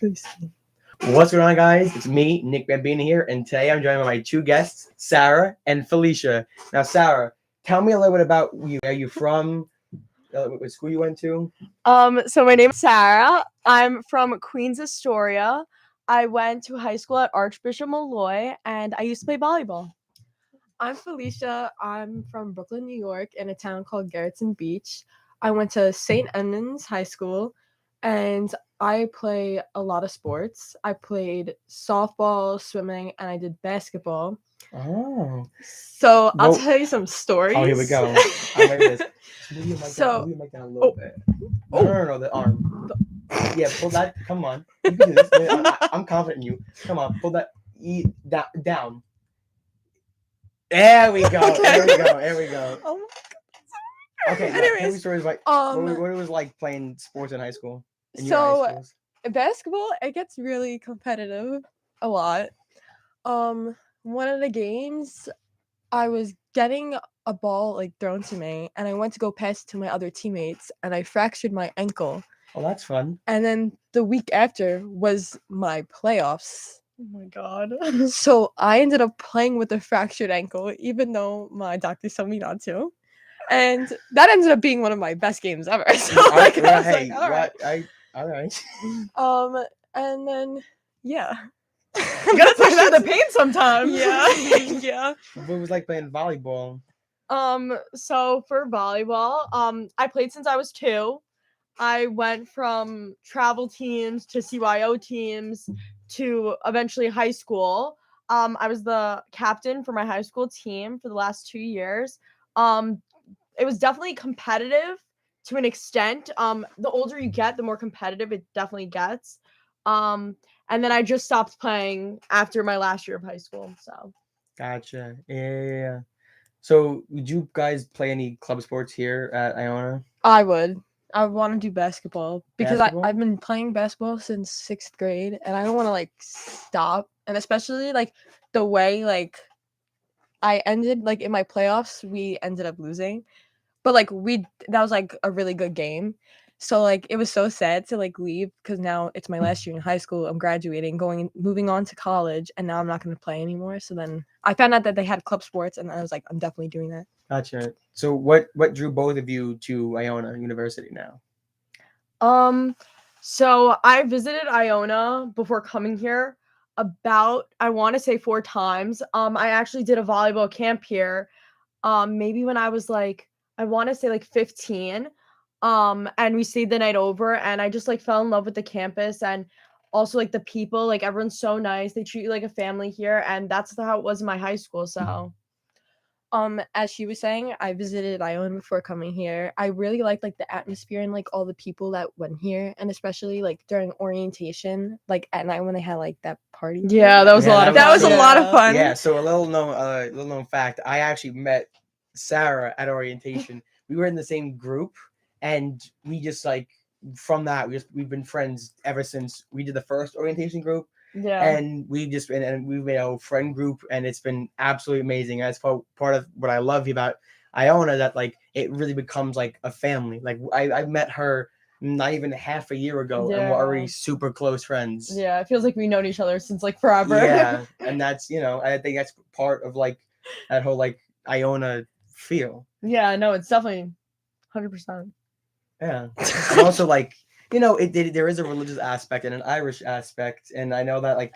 What's going on, guys? It's me, Nick Bambina here, and today I'm joined by my two guests, Sara and Felicia. Now, Sara, tell me a little bit about you. Where are you from? What school you went to? So my name is Sara. I'm from Queens, Astoria. I went to high school at Archbishop Malloy, and I used to play volleyball. I'm Felicia. I'm from Brooklyn, New York, in a town called Garrettson Beach. I went to St. Edmunds High School, and I play a lot of sports. I played softball, swimming, and I did basketball. Oh. So I'll Well- tell you some stories. Oh, here we go. I'm ready for this. Move your So- mic down a little bit. No, the arm. Yeah, pull that. Come on. You can do this. I'm confident in you. Come on, pull that down. There we go. There we go. Oh my God. Okay. Anyways, Tell me stories like what it was like playing sports in high school. In your high schools. Basketball, it gets really competitive a lot. One of the games, I was getting a ball thrown to me, and I went to go pass it to my other teammates, and I fractured my ankle. Oh, that's fun. And then the week after was my playoffs. Oh my god. So I ended up playing with a fractured ankle, even though my doctor told me not to. And that ended up being one of my best games ever. So All right. all right. And then yeah. You gotta push through the pain sometimes. Yeah. What was it like playing volleyball? So for volleyball, I played since I was 2. I went from travel teams to CYO teams to eventually high school. I was the captain for my high school team for the last 2 years. It was definitely competitive to an extent. The older you get, the more competitive it definitely gets. And then I just stopped playing after my last year of high school. So Gotcha. Yeah. So, would you guys play any club sports here at Iona? I would. I want to do basketball because Basketball? I've been playing basketball since 6th grade, and I don't want to stop. And especially the way I ended in my playoffs, we ended up losing, but that was a really good game. So it was so sad to leave because now it's my last year in high school. I'm graduating, moving on to college, and now I'm not going to play anymore. So then I found out that they had club sports, and I was like, I'm definitely doing that. Gotcha. So, what drew both of you to Iona University now? So I visited Iona before coming here about, I want to say 4 times. I actually did a volleyball camp here. Maybe when I was I want to say 15. And we stayed the night over, and I just fell in love with the campus and also the people. Everyone's so nice. They treat you like a family here, and that's how it was in my high school. So as she was saying, I visited Iona before coming here. I really liked the atmosphere and all the people that went here, and especially during orientation, at night when they had that party. Yeah, that was a lot of fun. That was a lot of fun. Yeah. So a little known fact, I actually met Sara at orientation. We were in the same group, and we just from that we've been friends ever since we did the first orientation group. Yeah. And we've made a friend group, and it's been absolutely amazing. That's part of what I love about Iona, that it really becomes a family. I met her not even half a year ago, and we're already super close friends. Yeah, it feels like we've known each other since forever. Yeah, and that's I think that's part of that whole Iona feel. Yeah, no, it's definitely 100%. Yeah, and also there is a religious aspect and an Irish aspect, and I know that I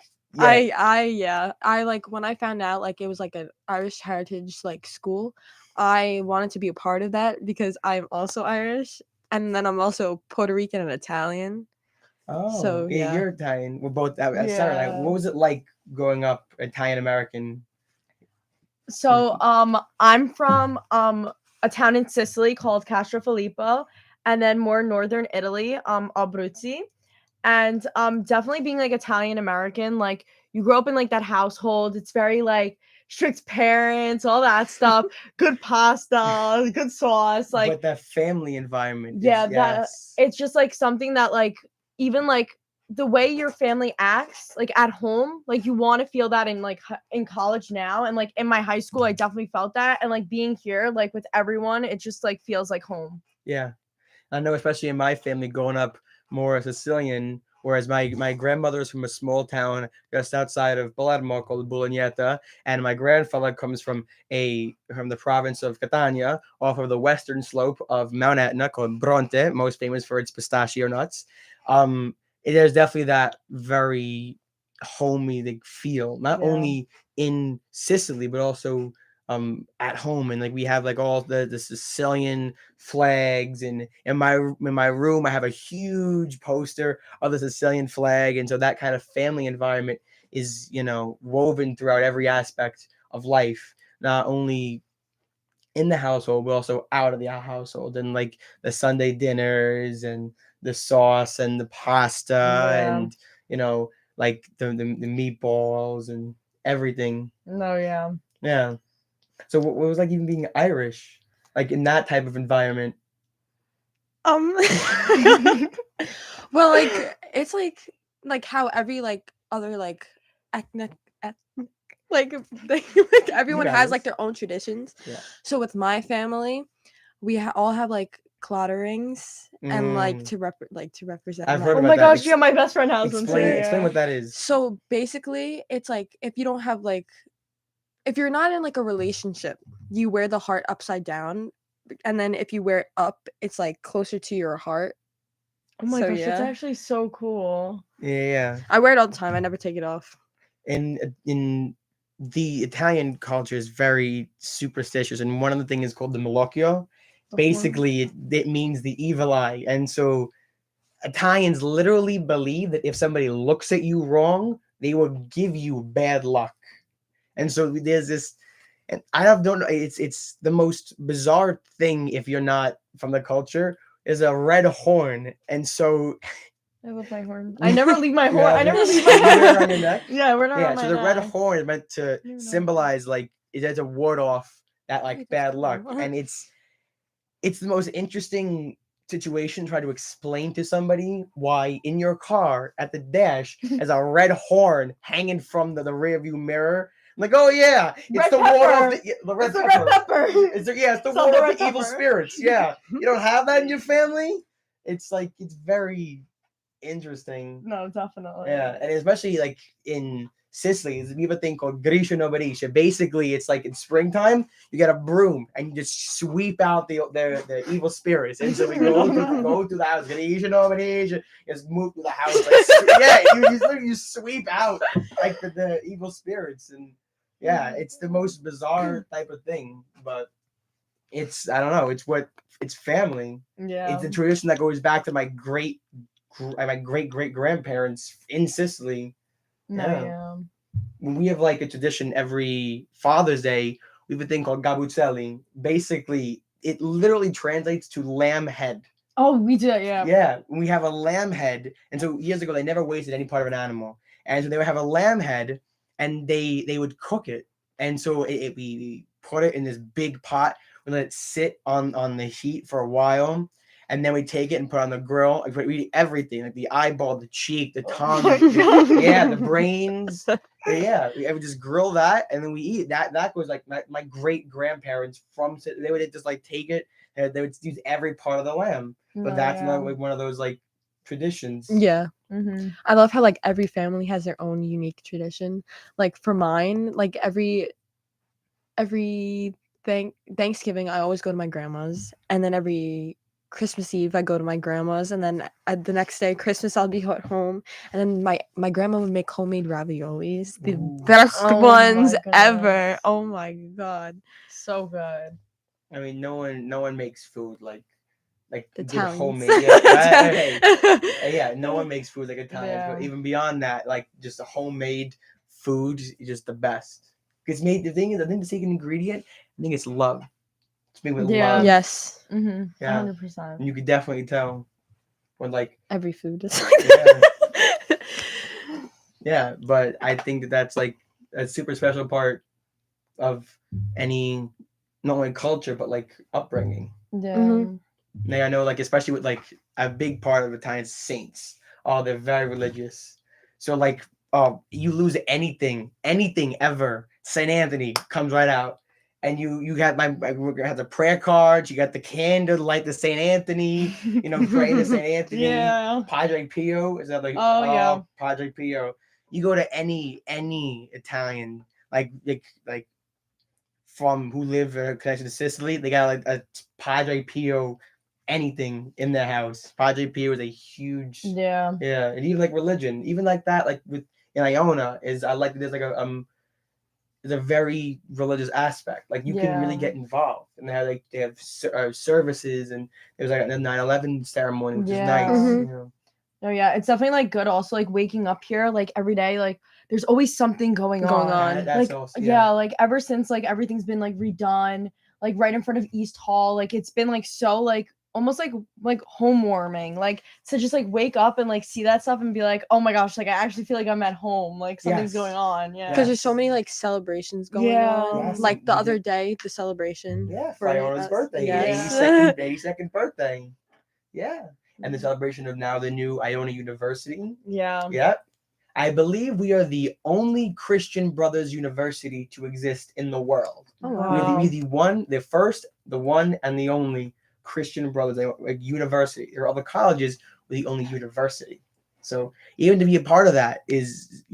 when I found out it was an Irish heritage school, I wanted to be a part of that because I'm also Irish, and then I'm also Puerto Rican and Italian. Oh, so yeah, you're Italian. We're both Sarah. What was it like growing up Italian American? So I'm from a town in Sicily called Castrofilippo, and then more northern Italy, Abruzzi. And definitely being Italian American, you grow up in that household. It's very strict parents, all that stuff, good pasta, good sauce, but that family environment. That it's just something that even the way your family acts at home, you want to feel that in college now, and in my high school I definitely felt that, and being here with everyone, it just feels like home. Yeah, I know, especially in my family growing up more Sicilian, Whereas my grandmother is from a small town just outside of Palermo called Bolognetta, and my grandfather comes from the province of Catania, off of the western slope of Mount Etna called Bronte, most famous for its pistachio nuts. There's definitely that very homey feel, not Yeah. only in Sicily but also at home. And like we have like all the Sicilian flags, and in my room I have a huge poster of the Sicilian flag, and so that kind of family environment is woven throughout every aspect of life, not only in the household but also out of the household, and like the Sunday dinners and the sauce and the pasta Yeah. and like the meatballs and everything. No, yeah. Yeah. So what was like even being Irish, like in that type of environment? Well, like it's like how every like other like ethnic like like everyone got has this. like their own traditions. Yeah. So with my family, we all have like clotterings and like to represent. I've my- heard Oh about my that. gosh, yeah, my best friend has one too. Explain Yeah. what that is. So basically, it's like if you don't have like if you're not in like a relationship, you wear the heart upside down, and then if you wear it up, it's like closer to your heart. Oh my So, gosh, that's yeah. actually so cool. Yeah. I wear it all the time. I never take it off. In the Italian culture is very superstitious, and one of the things is called the malocchio. Basically, it means the evil eye, and so Italians literally believe that if somebody looks at you wrong, they will give you bad luck. And so there's this, and don't know. It's the most bizarre thing if you're not from the culture. Is a red horn, and so I love my horn. I never leave my You horn. have I never it? leave You wear it my around your neck? Yeah, we're not Yeah, on my so the red neck. horn is meant to even know. symbolize like it has to ward off that like Wait, bad that's luck, cool. and it's the most interesting situation. Try to explain to somebody why in your car at the dash is a red horn hanging from the rear view mirror. I'm like, oh yeah, it's Red the ward off pepper. the red It's the pepper. red pepper. It's the So ward the off red the evil pepper. spirits. Yeah, you don't have that in your family. It's like it's very interesting. No, definitely. Yeah, and especially like in Sicily, there's even a thing called Grisha no Berisha. Basically, it's like in springtime, you get a broom and you just sweep out the evil spirits. And so we go through the house, Grisha no Berisha, just move through the house. Like, yeah, you sweep out like the evil spirits, and yeah, it's the most bizarre type of thing, but it's I don't know, it's family. Yeah. It's a tradition that goes back to my great great grandparents in Sicily. No, Yeah. yeah. When we have like a tradition every Father's Day, we have a thing called gabuzelli. Basically, it literally translates to lamb head. Oh, we do that, yeah. Yeah, we have a lamb head, and so years ago they never wasted any part of an animal, and so they would have a lamb head, and they would cook it, and so we put it in this big pot, we let it sit on the heat for a while, and then we take it and put it on the grill. Like, we eat everything, like the eyeball, the cheek, the tongue, the brains. Yeah, we would just grill that, and then we eat that. That was like my great grandparents from. They would just like take it, and they would use every part of the lamb. But No, that's yeah. not like one of those like traditions. Yeah. Mm-hmm. I love how like every family has their own unique tradition. Like for mine, like every Thanksgiving I always go to my grandma's, and then every Christmas Eve I go to my grandma's, and then the next day Christmas I'll be at home, and then my grandma would make homemade raviolis, the Ooh. best Oh ones my ever. goodness. Oh my god. So good. I mean, no one makes food like The good Italians. homemade. Yeah, yeah, no one makes food like Italians. Yeah. But even beyond that, like just a homemade food is just the best. Because made the thing is, I think the secret ingredient, I think it's love. It's made with Yeah. love. Yes. Mm-hmm. Yeah. 100%. And you could definitely tell when like Every food is Yeah. Yeah, but I think that's like a super special part of any not only culture but like upbringing. Yeah. Mhm. Like, I know like especially with like a big part of Italian saints. Oh, they're very religious. So like you lose anything ever, Saint Anthony comes right out. and you got had the prayer cards, you got the candle, light the Saint Anthony, praying to Saint Anthony. Yeah. Padre Pio, is that like Oh, yeah. Padre Pio. You go to any Italian like from who live connected to Sicily, they got like a Padre Pio anything in their house. Padre Pio is a huge Yeah. and even like religion, even like that, like with in Iona is I like there's like there's a very religious aspect. Like you can really Yeah. get involved, and they have services, and there's like a 9/11 ceremony, which is nice. Mhm. Oh yeah, it's definitely like good. Also, like waking up here like every day, like there's always something going on. That's Like also, yeah, like ever since like everything's been like redone, like right in front of East Hall, like it's been like so like almost like home warming. Like to just like wake up and like see that stuff and be like, oh my gosh, like I actually feel like I'm at home. Like something's Yes. going on. Yeah. Because there's so many like celebrations going Yeah. on. Yes, Like and the we other did- day, the celebration. for Iona's us. birthday, Yes. 82nd birthday. Yeah. And the celebration of now the new Iona University. Yeah. Yeah. I believe we are the only Christian Brothers University to exist in the world. Oh, Wow. We're the one, the first, the one, and the only Christian Brothers like university. There are other colleges, we're the only university. So even to be a part of that is,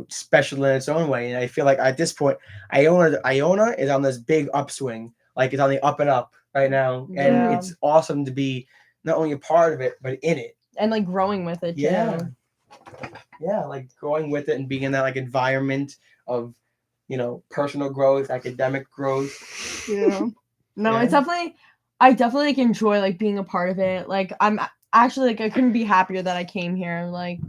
special in its own way. And I feel like at this point, Iona is on this big upswing. Like it's on the up and up right now. And Yeah. it's awesome to be not only a part of it, but in it. And like growing with it too. Yeah, like going with it and being in that like environment of, personal growth, academic growth. Yeah. No, Yeah. it's I definitely like enjoy like being a part of it. Like I'm actually like I couldn't be happier that I came here. Like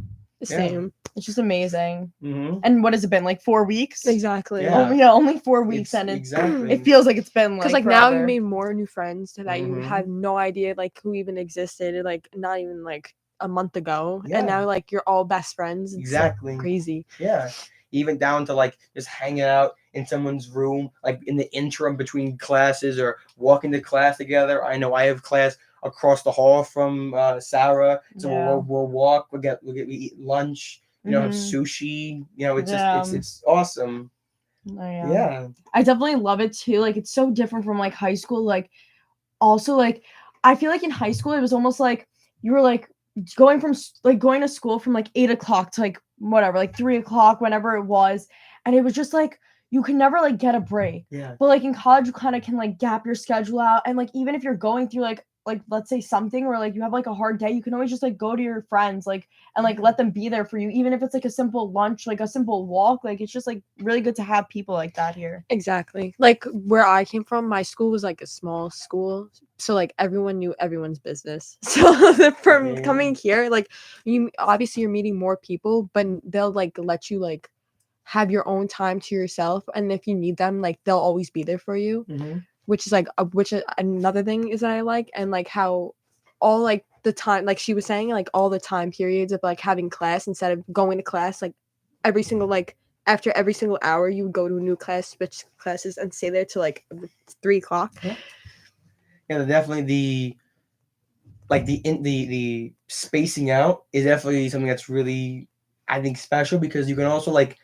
Same. it's just amazing. Mm-hmm. And what has it been like 4 weeks? Exactly. Yeah. Only 4 weeks, and exactly. it feels like it's been like Because like now you forever. made more new friends that you Mhm. had no idea like who even existed, like not even like a month ago. Yeah. And now like you're all best friends. It's, like, Exactly. crazy. Yeah. Even down to like just hanging out in someone's room, like in the interim between classes or walking to class together. I know I have class across the hall from Sara, so Yeah. we'll walk. We eat lunch. Have sushi. It's awesome. Oh, yeah. Yeah. I definitely love it too. Like it's so different from like high school. Like also like I feel like in high school it was almost like you were like going to school from like 8 o'clock to like whatever, like 3 o'clock, whenever it was, and it was just like you can never like get a break. Yeah. But like in college you kind of can like gap your schedule out, and like even if you're going through like let's say something where like you have like a hard day, you can always just like go to your friends like and like let them be there for you, even if it's like a simple lunch, like a simple walk. Like it's just like really good to have people like that here. Exactly. Like where I came from, my school was like a small school, so like everyone knew everyone's business. So from coming here, like you obviously you're meeting more people, but they'll like let you like have your own time to yourself, and if you need them, like they'll always be there for you. Mm-hmm. Which is like another thing is that I like, and like how all like the time, like she was saying, like all the time periods of like having class instead of going to class like every single like after every single hour you would go to a new class, switch classes, and stay there till like 3 o'clock. Yeah, definitely the spacing out is definitely something that's really, I think, special, because you can also like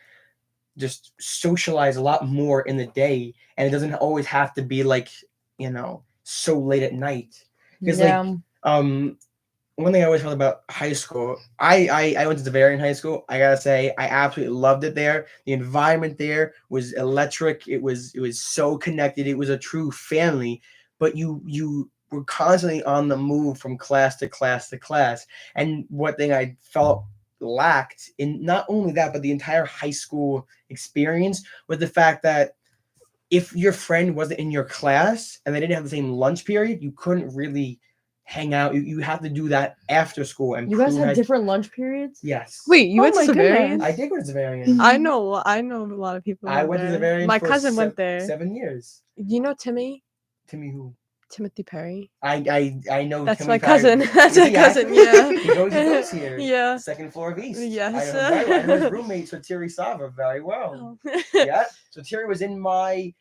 just socialize a lot more in the day, and it doesn't always have to be like so late at night. Because one thing I always felt about high school, I went to Bavarian High School. I gotta say, I absolutely loved it there. The environment there was electric. It was so connected. It was a true family. But you were constantly on the move from class to class to class. And one thing I felt lacked in not only that, but the entire high school experience, was the fact that if your friend wasn't in your class and they didn't have the same lunch period, you couldn't really hang out. You have to do that after school. And you guys had different lunch periods? Yes. Wait, you went my to Bavarian? goodness. I did go to Bavarian. I know a lot of people. I went to there. Bavarian. My for cousin went there. 7 years. You know Timmy? Timmy who? Timothy Perry. I know. That's Timmy my cousin. Perry. That's my cousin. Yeah. He goes here. Yeah. Second floor of East. Yes. I know his roommate, so Thierry Sava, very well. Oh. Yeah. So Thierry was in my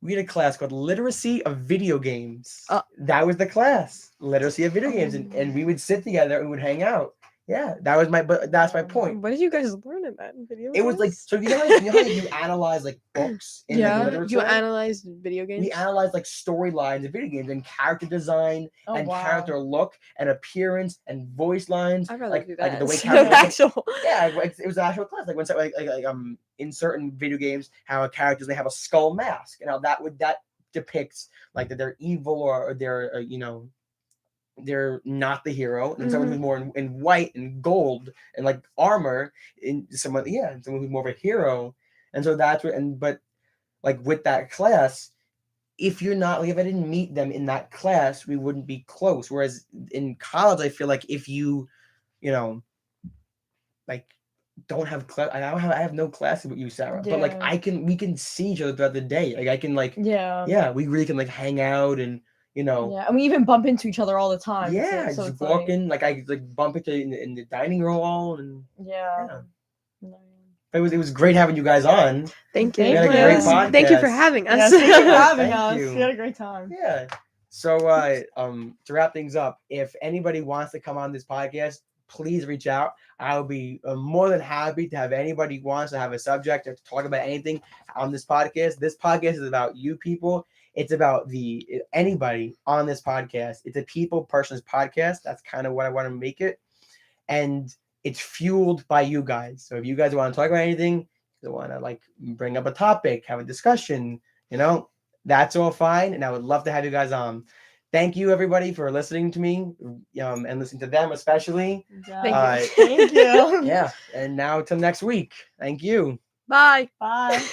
we had a class called Literacy of Video Games. That was the class, Literacy of Video Games, and we would sit together and we would hang out. Yeah, that's my point. What did you guys learn in that video? It was like, class? so you know how you analyze like books in like Yeah, literature. you analyzed video games. We analyze like storylines of video games and character design Oh, and wow. character look and appearance and voice lines. I'd rather like do that. like the way instead of characters. actual. Yeah, it was an actual class. Like when in certain video games, how characters they have a skull mask and how that depicts like that they're evil or they're they're not the hero, and someone who's more in white and gold and like armor, and someone who's more of a hero. And so that's what but like with that class, if you're not like if I didn't meet them in that class, we wouldn't be close. Whereas in college, I feel like if you like don't have class, I have no classes with you, Sarah. But like Yeah. we can see each other throughout the day. Like I can Yeah. we really can like hang out and Yeah, and we even bump into each other all the time. yeah, so just it's walking like I like bump into in the dining room hall and Yeah. it was great having you guys on. Thank you. Thank had a you. great Thank you for podcast. having us. Yes, thank you for having Thank us. you. We had a great time. Yeah. So to wrap things up, if anybody wants to come on this podcast, please reach out. I'll be more than happy to have anybody who wants to have a subject or to talk about anything on this podcast. This podcast is about you people. It's about anybody on this podcast. It's a people person's podcast. That's kind of what I want to make it. And it's fueled by you guys. So if you guys want to talk about anything, you want to like bring up a topic, have a discussion, that's all fine. And I would love to have you guys on. Thank you everybody for listening to me and listening to them especially. Yeah. Thank you. Yeah. And now till next week. Thank you. Bye. Bye.